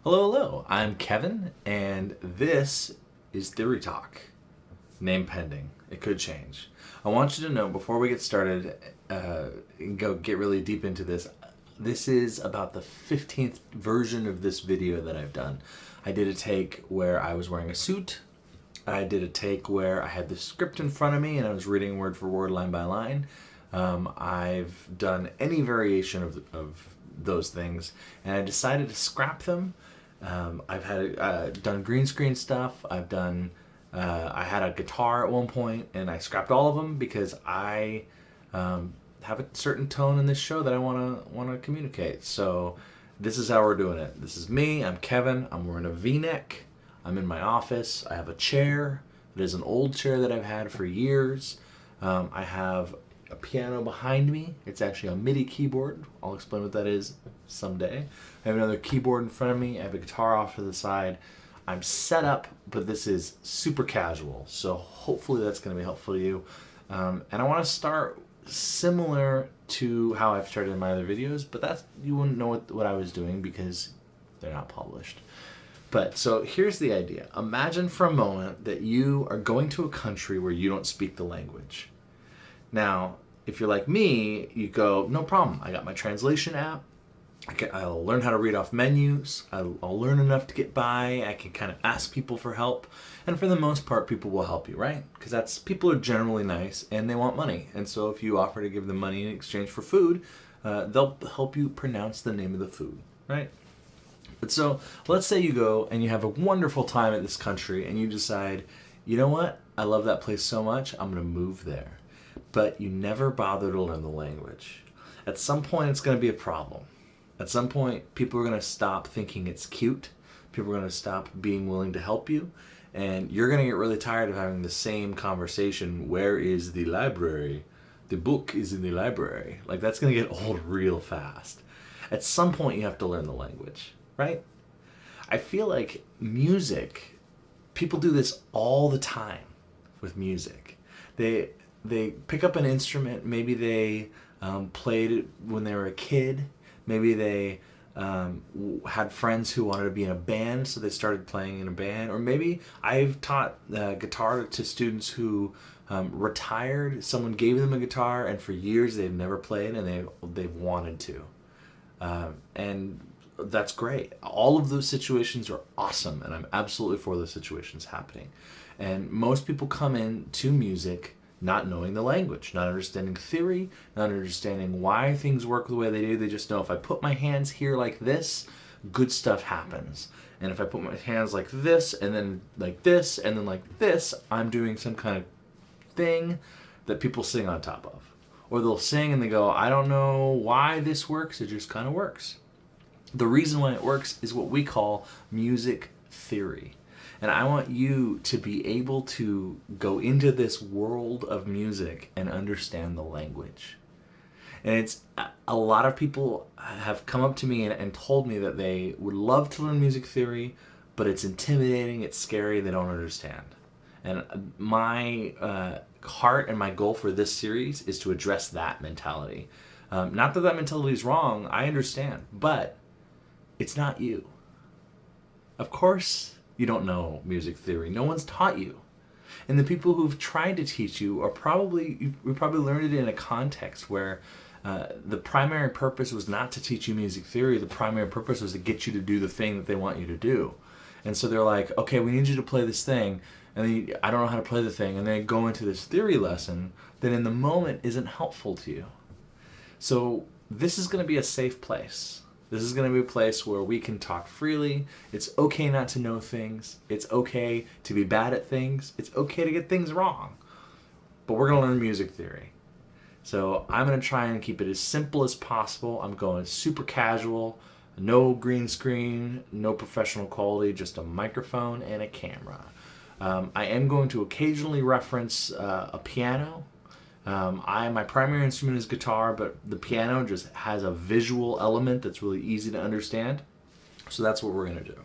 Hello, hello. I'm Kevin, and this is Theory Talk. Name pending. It could change. I want you to know before we get started and go get really deep into this. This is about the 15th version of this video that I've done. I did a take where I was wearing a suit. I did a take where I had the script in front of me and I was reading word for word, line by line. I've done any variation of those things, and I decided to scrap them. I've had done green screen stuff. I had a guitar at one point, and I scrapped all of them because I have a certain tone in this show that I want to communicate. So this is how we're doing it. This is me. I'm Kevin. I'm wearing a V-neck. I'm in my office. I have a chair. It is an old chair that I've had for years. I have a piano behind me. It's actually a MIDI keyboard. I'll explain what that is someday. I have another keyboard in front of me. I have a guitar off to the side. I'm set up, but this is super casual. So hopefully that's going to be helpful to you. And I want to start similar to how I've started in my other videos, but that's you wouldn't know what I was doing because they're not published. But so here's the idea. Imagine for a moment that you are going to a country where you don't speak the language. Now, if you're like me, you go, no problem. I got my translation app. I'll learn how to read off menus. I'll learn enough to get by. I can kind of ask people for help. And for the most part, people will help you, right? Because people are generally nice and they want money. And so if you offer to give them money in exchange for food, they'll help you pronounce the name of the food, right? But so let's say you go and you have a wonderful time at this country and you decide, you know what? I love that place so much, I'm going to move there. But you never bother to learn the language. At some point, it's going to be a problem. At some point, people are going to stop thinking it's cute. People are going to stop being willing to help you. And you're going to get really tired of having the same conversation. Where is the library? The book is in the library. Like, that's going to get old real fast. At some point, you have to learn the language, right? I feel like music, people do this all the time with music. They pick up an instrument. Maybe they played it when they were a kid. Maybe they had friends who wanted to be in a band, so they started playing in a band. Or maybe I've taught guitar to students who retired. Someone gave them a guitar, and for years they've never played, and they've wanted to. And that's great. All of those situations are awesome, and I'm absolutely for those situations happening. And most people come into music not knowing the language, not understanding theory, not understanding why things work the way they do. They just know if I put my hands here like this, good stuff happens. And if I put my hands like this, and then like this, and then like this, I'm doing some kind of thing that people sing on top of. Or they'll sing and they go, I don't know why this works, it just kind of works. The reason why it works is what we call music theory. And I want you to be able to go into this world of music and understand the language. And it's a lot of people have come up to me and told me that they would love to learn music theory, but it's intimidating, it's scary, they don't understand. And my heart and my goal for this series is to address that mentality. Not that mentality is wrong, I understand, but it's not you. Of course, you don't know music theory. No one's taught you. And the people who've tried to teach you are you probably learned it in a context where the primary purpose was not to teach you music theory. The primary purpose was to get you to do the thing that they want you to do. And so they're like, okay, we need you to play this thing. And then I don't know how to play the thing. And they go into this theory lesson that in the moment isn't helpful to you. So this is going to be a safe place. This is going to be a place where we can talk freely. It's okay not to know things. It's okay to be bad at things. It's okay to get things wrong. But we're going to learn music theory. So I'm going to try and keep it as simple as possible. I'm going super casual. No green screen, no professional quality, just a microphone and a camera. I am going to occasionally reference a piano. My primary instrument is guitar, but the piano just has a visual element that's really easy to understand. So that's what we're going to do.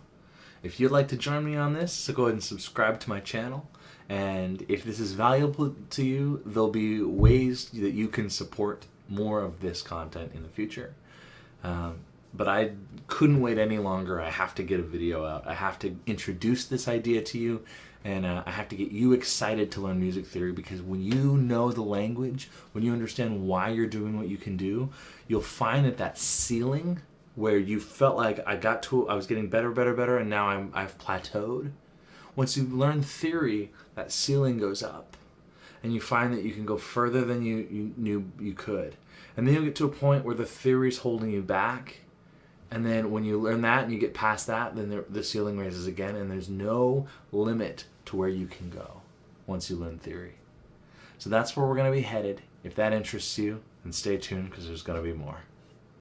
If you'd like to join me on this, so go ahead and subscribe to my channel. And if this is valuable to you, there'll be ways that you can support more of this content in the future. but I couldn't wait any longer. I have to get a video out. I have to introduce this idea to you, and I have to get you excited to learn music theory, because when you know the language, when you understand why you're doing what you can do, you'll find that ceiling where you felt like I was getting better, and now I've plateaued. Once you learn theory, that ceiling goes up, and you find that you can go further than you knew you could. And then you'll get to a point where the theory is holding you back, and then when you learn that and you get past that, then the ceiling raises again, and there's no limit to where you can go once you learn theory. So that's where we're going to be headed. If that interests you, then stay tuned, because there's going to be more.